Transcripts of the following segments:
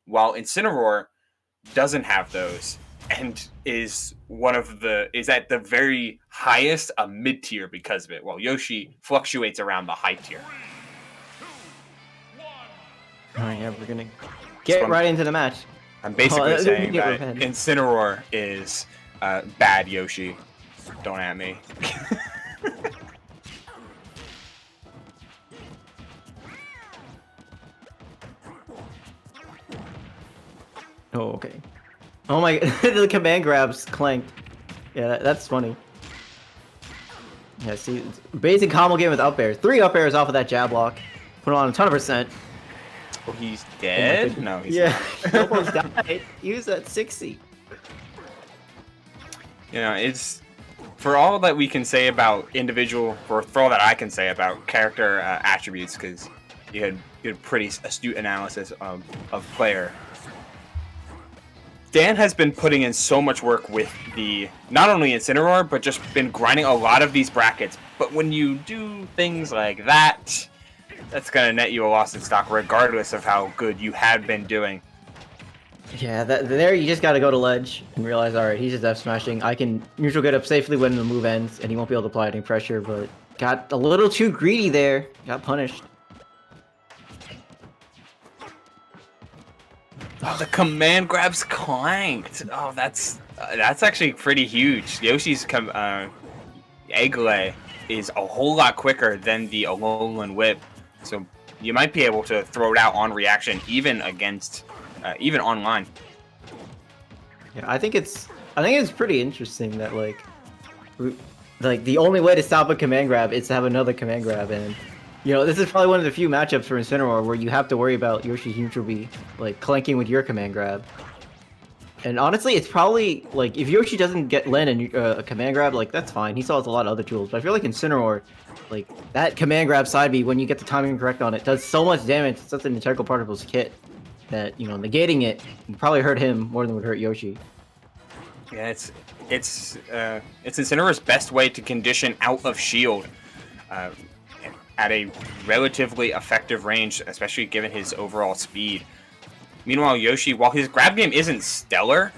while Incineroar doesn't have those and is at the very highest a mid tier because of it, while Yoshi fluctuates around the high tier. All right, yeah, we're gonna get right into the match. I'm basically saying that Incineroar is bad Yoshi. Don't at me. Oh, okay. Oh my, the command grabs clanked. Yeah, that's funny. Yeah, see, basic combo game with up air. 3 up airs off of that jab block. Put on a ton of percent. Oh, he's dead? Oh no, he's not. He almost died. He was at 60. You know, it's for all that we can say about for all that I can say about character attributes, because you had pretty astute analysis of player. Dan has been putting in so much work with not only Incineroar, but just been grinding a lot of these brackets. But when you do things like that, that's going to net you a loss in stock, regardless of how good you had been doing. Yeah, there you just got to go to ledge and realize, all right, he's just F smashing. I can neutral get up safely when the move ends, and he won't be able to apply any pressure, but got a little too greedy there. Got punished. Oh, the command grabs clanked. Oh, that's actually pretty huge. Yoshi's egg lay is a whole lot quicker than the Alolan whip, so you might be able to throw it out on reaction even against even online. Yeah, I think it's pretty interesting that like the only way to stop a command grab is to have another command grab, and you know, this is probably one of the few matchups for Incineroar where you have to worry about Yoshi's neutral B like clanking with your command grab. And honestly, it's probably like if Yoshi doesn't land a command grab, like that's fine. He still has a lot of other tools, but I feel like Incineroar, like that command grab side B when you get the timing correct on it does so much damage. It's such an integral part of his kit that, you know, negating it would probably hurt him more than would hurt Yoshi. Yeah, it's Incineroar's best way to condition out of shield at a relatively effective range, especially given his overall speed. Meanwhile, Yoshi, while his grab game isn't stellar,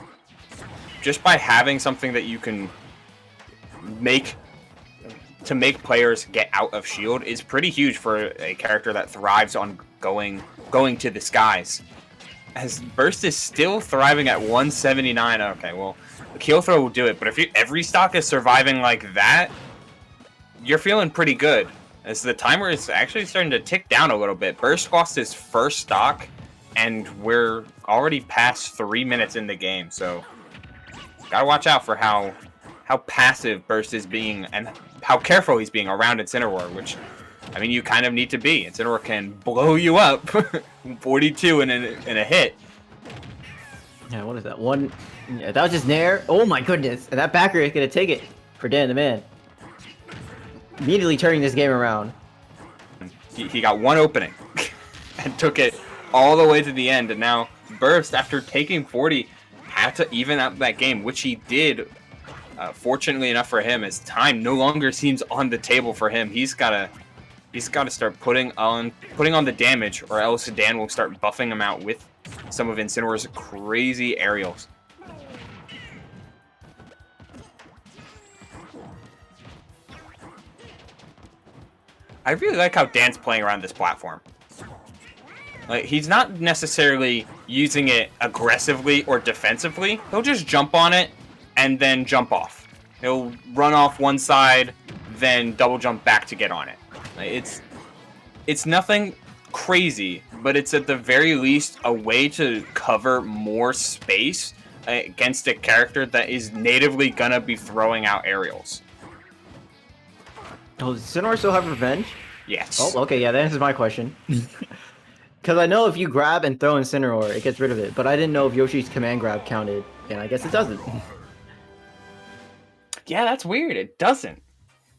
just by having something that you can make players get out of shield is pretty huge for a character that thrives on going to the skies. As Burst is still thriving at 179. Okay, well, the kill throw will do it, but if every stock is surviving like that, you're feeling pretty good. As the timer is actually starting to tick down a little bit. Burst lost his first stock, and we're already past 3 minutes in the game, so gotta watch out for how passive Burst is being and how careful he's being around Incineroar, which, I mean, you kind of need to be. Incineroar can blow you up 42 in a hit. Yeah, what is that? Yeah, that was just Nair. Oh my goodness. And that backer is going to take it for DanTheMan. Immediately turning this game around. He got one opening and took it all the way to the end, and now Burst, after taking 40, had to even out that game, which he did. Fortunately enough for him, as time no longer seems on the table for him. He's got to start putting on the damage, or else Dan will start buffing him out with some of Incineroar's crazy aerials. I really like how Dan's playing around this platform. Like, he's not necessarily using it aggressively or defensively. He'll just jump on it and then jump off. He'll run off one side, then double jump back to get on it. Like, it's nothing crazy, but it's at the very least a way to cover more space against a character that is natively gonna be throwing out aerials. Oh, does Incineroar still have revenge? Yes. Oh, okay, yeah, that answers my question. Because I know if you grab and throw Incineroar, it gets rid of it, but I didn't know if Yoshi's command grab counted, and I guess it doesn't. Yeah, that's weird. It doesn't.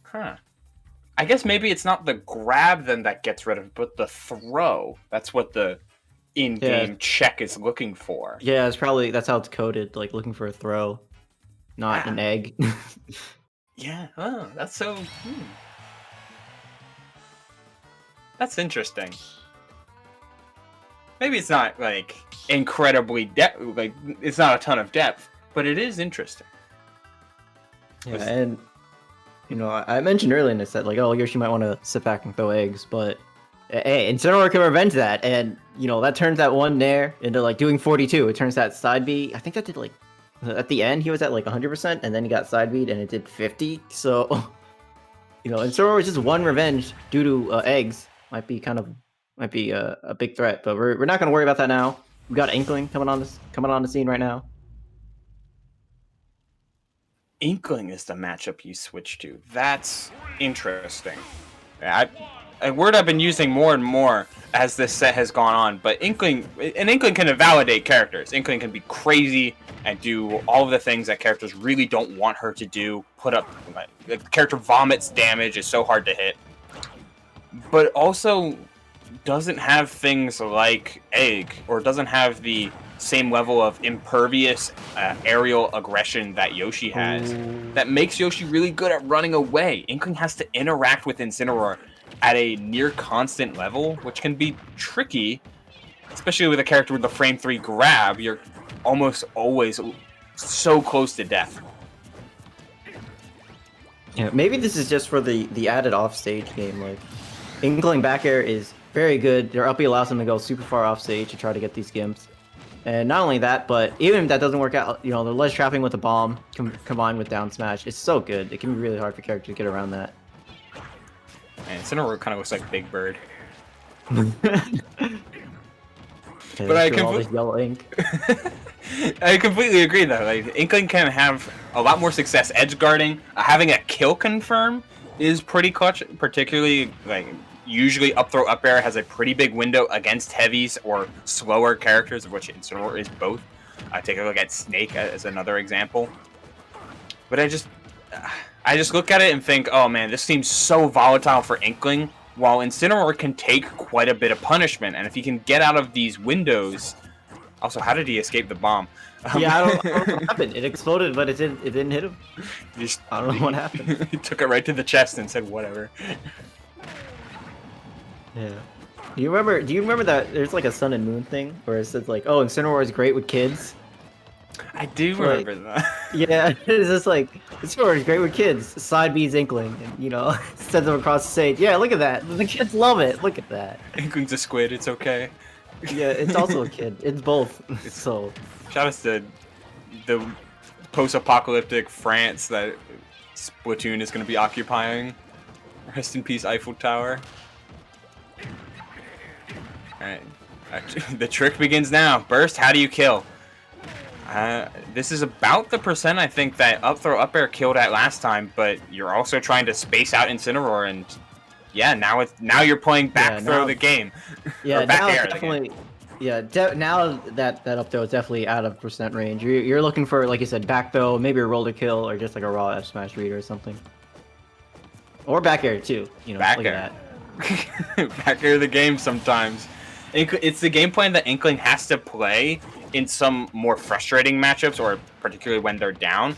Huh. I guess maybe it's not the grab then that gets rid of it, but the throw. That's what the in-game check is looking for. Yeah, that's how it's coded, like looking for a throw, not an egg. Yeah, oh, that's so... That's interesting. Maybe it's not like incredibly depth, like it's not a ton of depth, but it is interesting. Yeah, and I mentioned earlier in this that like, oh, Yoshi might want to sit back and throw eggs, but hey, Incineroar can revenge that, and that turns that one Nair into like doing 42. It turns that side B. I think that did like at the end he was at like 100%, and then he got side beat and it did 50. So Incineroar was just one revenge due to eggs. Might be a big threat, but we're not gonna worry about that now. We got Inkling coming on the scene right now. Inkling is the matchup you switch to. That's interesting. A word I've been using more and more as this set has gone on, but Inkling can invalidate characters. Inkling can be crazy and do all of the things that characters really don't want her to do. The character vomits damage, is so hard to hit. But also doesn't have things like Egg, or doesn't have the same level of impervious aerial aggression that Yoshi has. That makes Yoshi really good at running away. Inkling has to interact with Incineroar at a near constant level, which can be tricky, especially with a character with the frame 3 grab. You're almost always so close to death. Yeah, maybe this is just for the added offstage game. Like, Inkling back air is very good. Their uppy allows them to go super far off stage to try to get these gimps. And not only that, but even if that doesn't work out, the ledge trapping with a bomb combined with down smash, it's so good. It can be really hard for characters to get around that. Man, Incineroar kind of looks like Big Bird. But I completely yellow ink. I completely agree though. Like, Inkling can have a lot more success edge guarding. Having a kill confirm is pretty clutch, particularly like usually up throw up air has a pretty big window against heavies or slower characters, of which Incineroar is both. Take a look at Snake as another example. But I just look at it and think, oh man, this seems so volatile for Inkling, while Incineroar can take quite a bit of punishment, and if he can get out of these windows. Also, how did he escape the bomb? Yeah, I don't know what happened. It exploded, but it didn't hit him. I don't know what happened. He took it right to the chest and said whatever. Yeah. Do you remember that there's like a Sun and Moon thing where it says like, oh, Incineroar is great with kids? I do remember that. Yeah, it's just like, Incineroar is great with kids. Side B's Inkling, and sends them across the stage. Yeah, look at that. The kids love it. Look at that. Inkling's a squid. It's okay. Yeah, it's also a kid. It's both. So. Shout out to the post-apocalyptic France that Splatoon is going to be occupying. Rest in peace, Eiffel Tower. Alright. The trick begins now. Burst, how do you kill? This is about the percent I think that up throw up air killed at last time, but you're also trying to space out Incineroar, and yeah, now you're playing back throw the game. Yeah, back now air definitely. Yeah, now that up throw is definitely out of percent range. You're looking for, like you said, back throw, maybe a roller kill, or just like a raw F smash read or something. Or back air too. Back air. Back air the game sometimes. It's the game plan that Inkling has to play in some more frustrating matchups, or particularly when they're down.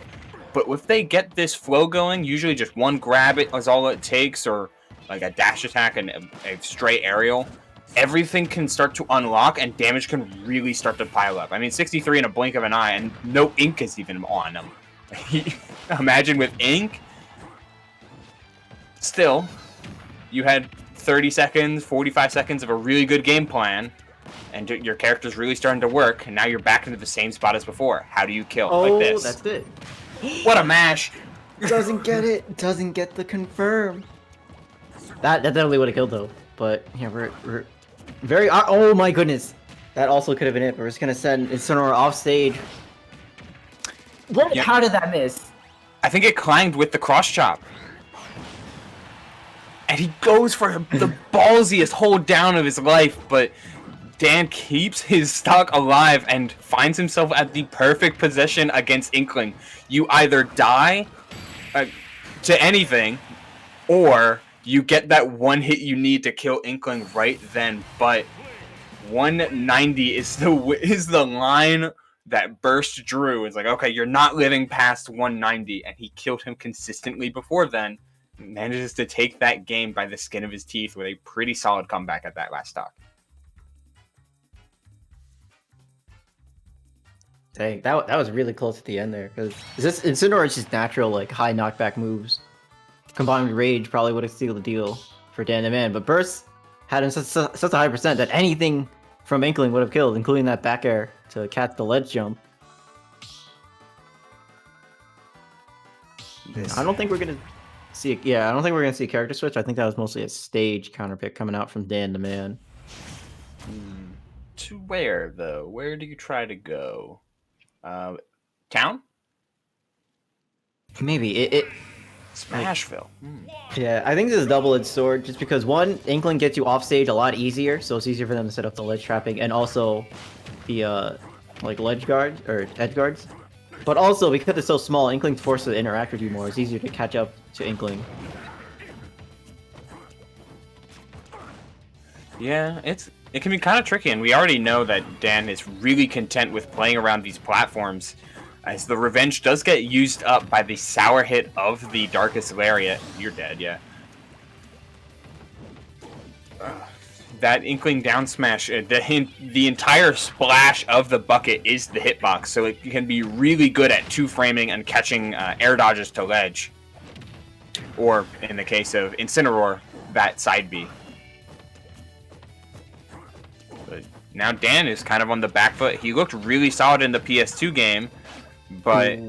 But if they get this flow going, usually just one grab is all it takes, or like a dash attack and a straight aerial, everything can start to unlock and damage can really start to pile up. I mean, 63 in a blink of an eye, and no ink is even on them. Imagine with ink. Still, you had 30 seconds, 45 seconds of a really good game plan, and your character's really starting to work, and now you're back into the same spot as before. How do you kill like this? Oh, that's it. What a mash! Doesn't get it. Doesn't get the confirm. That definitely would have killed though. But yeah, we're very. Oh my goodness, that also could have been it. But we're just gonna send Incineroar off stage. What? Yeah. How did that miss? I think it clanged with the cross chop. And he goes for the ballsiest hold down of his life, but Dan keeps his stock alive and finds himself at the perfect position against Inkling. You either die to anything, or you get that one hit you need to kill Inkling right then. But 190 is the line that Burst drew. It's like, okay, you're not living past 190, and he killed him consistently before then. Manages to take that game by the skin of his teeth with a pretty solid comeback at that last stock. Dang, that was really close at the end there. Because this Incineroar is just natural, like high knockback moves. Combined with Rage probably would have sealed the deal for DanTheMan, but Burst had him such a high percent that anything from Inkling would have killed, including that back air to catch the ledge jump. I don't think we're gonna see. I don't think we're gonna see a character switch. I think that was mostly a stage counter pick coming out from DanTheMan. To where though? Where do you try to go? Town? Maybe it Smashville. Yeah, I think this is a double-edged sword, just because one, Inkling gets you off stage a lot easier, so it's easier for them to set up the ledge trapping, and also the like ledge guards or edge guards. But also because it's so small, Inkling's forced to interact with you more. It's easier to catch up to Inkling. Yeah, it can be kind of tricky, and we already know that Dan is really content with playing around these platforms, as the revenge does get used up by the sour hit of the Darkest Lariat. You're dead, yeah. That Inkling down smash, the entire splash of the bucket is the hitbox, so it can be really good at two-framing and catching air dodges to ledge. Or, in the case of Incineroar, that side B. But now Dan is kind of on the back foot. He looked really solid in the PS2 game, but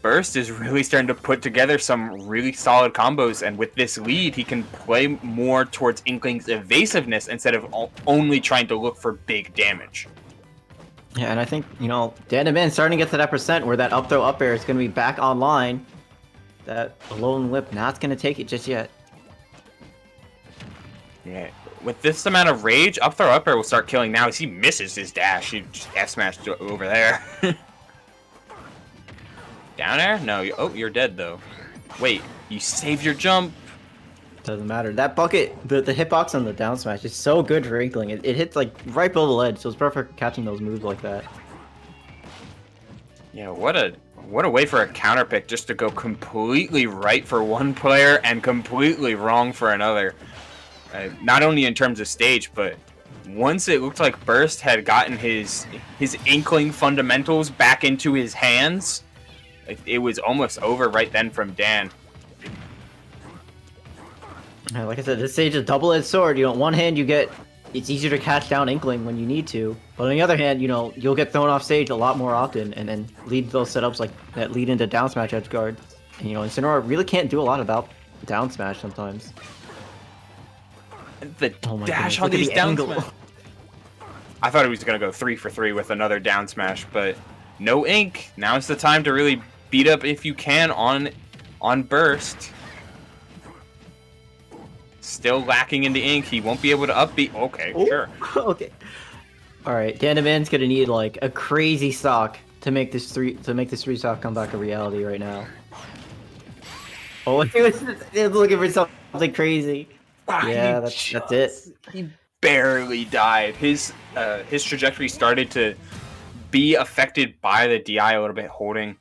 Burst is really starting to put together some really solid combos, and with this lead, he can play more towards Inkling's evasiveness instead of only trying to look for big damage. Yeah, and I think, you know, DanTheMan starting to get to that percent where that up throw up air is going to be back online. That lone whip not going to take it just yet. Yeah, with this amount of rage, up throw up air will start killing now as he misses his dash. He just F-smashed over there. Down air? No. Oh, you're dead, though. Wait, you saved your jump. Doesn't matter. That bucket, the hitbox on the down smash is so good for Inkling. It hits like right below the ledge, so it's perfect for catching those moves like that. Yeah, what a way for a counter pick just to go completely right for one player and completely wrong for another. Not only in terms of stage, but once it looked like Burst had gotten his Inkling fundamentals back into his hands, it was almost over right then from Dan. Yeah, like I said, this stage is double-edged sword. You know, on one hand, it's easier to catch down Inkling when you need to, but on the other hand, you know, you'll get thrown off stage a lot more often, and then lead those setups like that lead into down smash edge guard. And, you know, Incineroar really can't do a lot about down smash sometimes. The dash on these down smash. I thought he was gonna go 3 for 3 with another down smash, but no ink. Now is the time to really beat up if you can on Burst. Still lacking in the ink. He won't be able to upbeat. Okay, sure. Okay. All right, DanTheMan's gonna need like a crazy stock to make this three stock come back a reality right now. Oh, he was looking for something crazy. Yeah, that's it. He barely died. His trajectory started to be affected by the DI a little bit, holding